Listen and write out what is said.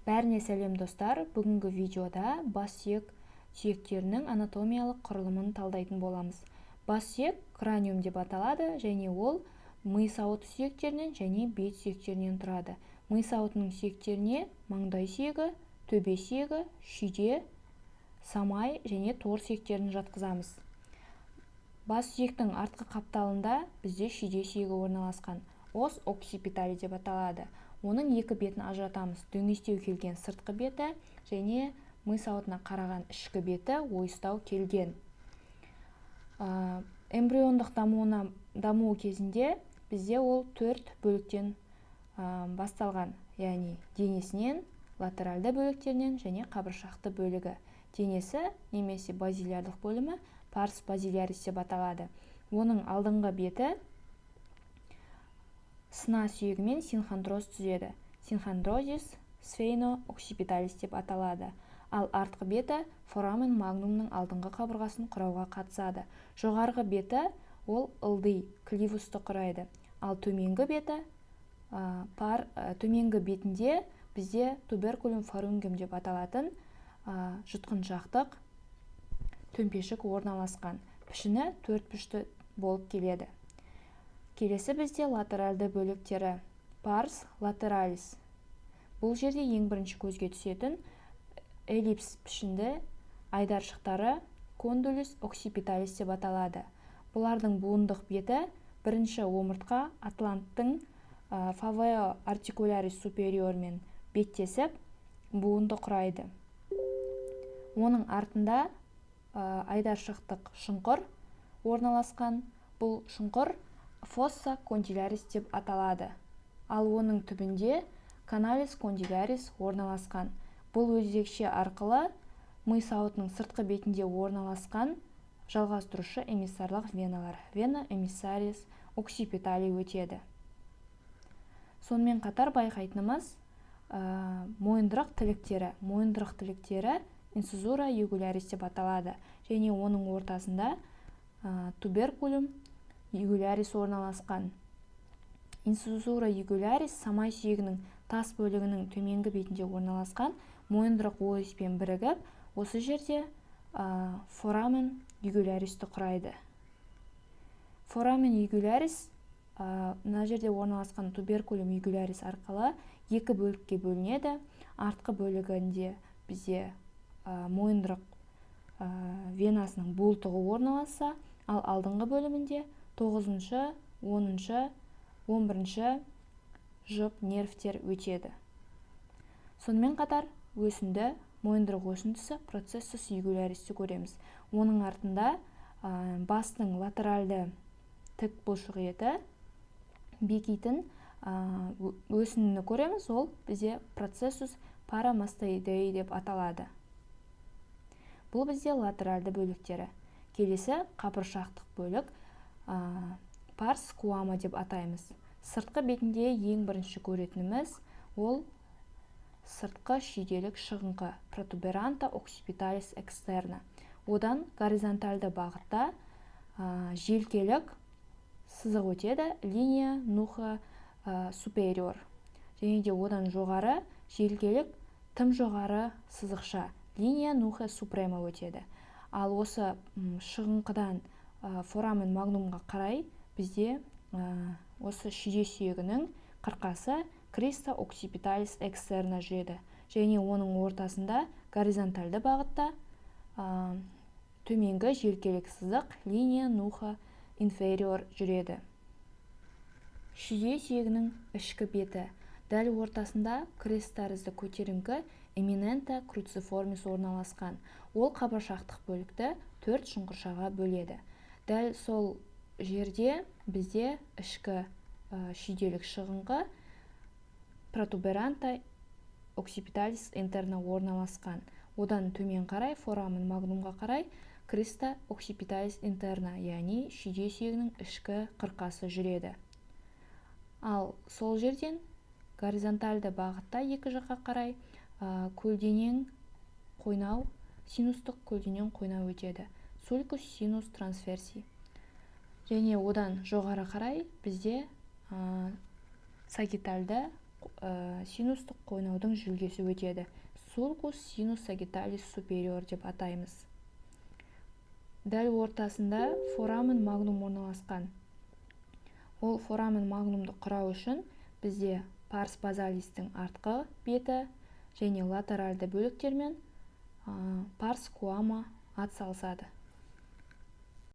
Бәріне сәлем достар. Бүгінгі видеода бас сүйек сүйектерінің анатомиялық құрылымын талдайтын боламыз. Бас сүйек краниум деп аталады және ол ми сауыты сүйектерінен және бет сүйектерінен тұрады. Ми сауытының сүйектеріне маңдай сүйегі, төбе сүйегі, шүйде, самай және тор сүйектерін жатқызамыз. Бас сүйектің артқы қапталында бізде шүйде сүйегі орналасқан. Ос оксипитали деп аталады. Оның екі бетін ажыратамыз. Дөңестеу келген сыртқы беті және ми сауытына қараған ішкі беті ойыстау келген. Эмбриондық дамуы кезінде бізде ол 4 бөліктен басталған, яғни денесінен, латеральды бөліктерінен және қабыршақты бөлігі. Денесі немесе базилярлық бөлімі парс базилярис деп аталады. Оның алдыңғы беті сына сүйегімен синхондроз түзеді. Синхондрозис сфейно-оксипиталис деп аталады. Ал артқы беті форамен магнумның алдыңғы қабырғасын құрауға қатысады. Жоғарғы беті ол ылди, кливусты құрайды. Ал төменгі бетінде бізде туберкулум фарунгем деп аталатын жұтқыншақтық төмпешік орналасқан. Пішіні 4 пішті болып келеді. Келесі бізде латеральды бөліктері парс латералис. Бұл жерде ең бірінші көзге түсетін эллипс пішінді айдаршықтары кондулюс оксипиталис деп аталады. Бұлардың буындық беті бірінші омыртқа атланттың фавео артикулярис супериормен беттесіп буынды құрайды. Оның артында айдаршықтық шұңқыр орналасқан. Бұл шұңқыр фосса кондилярис деп аталады. Ал оның түбінде каналис кондилярис орналасқан. Бұл өзекше арқылы ми сауытының сыртқы бетінде орналасқан жалғастырушы эмиссарлық веналар, вена эмиссарис оксипитали өтеді. Сонымен қатар байқайтынымыз мойындырық тіліктері. Мойындырық тіліктері инцизура югулярис деп аталады және оның ортасында туберкулум югулярис орналасқан. Инцизура югулярис самай сүйегінің тас бөлігінің төменгі бетінде орналасқан. Мойындырық ойыспен бірігіп, осы жерде форамен югуляристі құрайды. Форамен югулярис мына жерде орналасқан туберкулум югулярис арқылы екі бөлікке бөлінеді. Артқы бөлігінде бізде мойындырық венасының буылтығы орналасса, ал алдыңғы бөлімінде 9-шы, 10-шы, 11-шы жұп нервтер өтеді. Сонымен қатар өсінді, мойындырық өсіндісі процессус югуляристі көреміз. Оның артында бастың латеральды тік бұлшық еті бекитін өсінді көреміз. Ол бізде процессус парамастоидеи деп аталады. Бұл бізде латеральды бөліктері. Келесі қабыршақтық бөлік парс скуама деп атаймыз. Сыртқы бетінде ең бірінші көретініміз ол сыртқы шүйделік шығыңқы протуберанта оксипиталис экстерна. Одан горизонтальды бағытта желкелік сызық өтеді, линия нуха супериор. Және де одан жоғары желкелік тым жоғары сызықша линия нуха супрема өтеді. Ал осы шығыңқыдан форамен магнумға қарай бізде осы шүйде сүйегінің қырқасы криста оксипиталис экстерна жүреді. Және оның ортасында горизонтальды бағытта төменгі желкелік сызық линия нуха инфериор жүреді. Шүйде сүйегінің ішкі беті. Дәл ортасында крест тәрізді көтеріңкі эминента круциформис орналасқан. Ол қабыршақтық бөлікті 4 шұңқыршаға бөледі. Дәл сол жерде бізде ішкі шүйделік шығыңқы протуберанта оксипиталис интерна орналасқан. Одан төмен қарай форамен магнумға қарай криста оксипиталис интерна, яғни шүйде сүйегінің ішкі қырқасы жүреді. Ал сол жерден горизонтальды бағытта екі жаққа қарай көлденең қойнау, синустық көлденең қойнау өтеді. Сулькус синус трансверси. Және одан жоғары қарай бізде сагитальды синустық қойнаудың жүлгесі өтеді. Sulcus sinus sagittalis superior деп атаймыз. Дәл ортасында foramen magnum орналасқан. Ол foramen magnumды құрау үшін бізде pars basalistің артқы беті және латеральды бөліктермен pars squama атсалысады.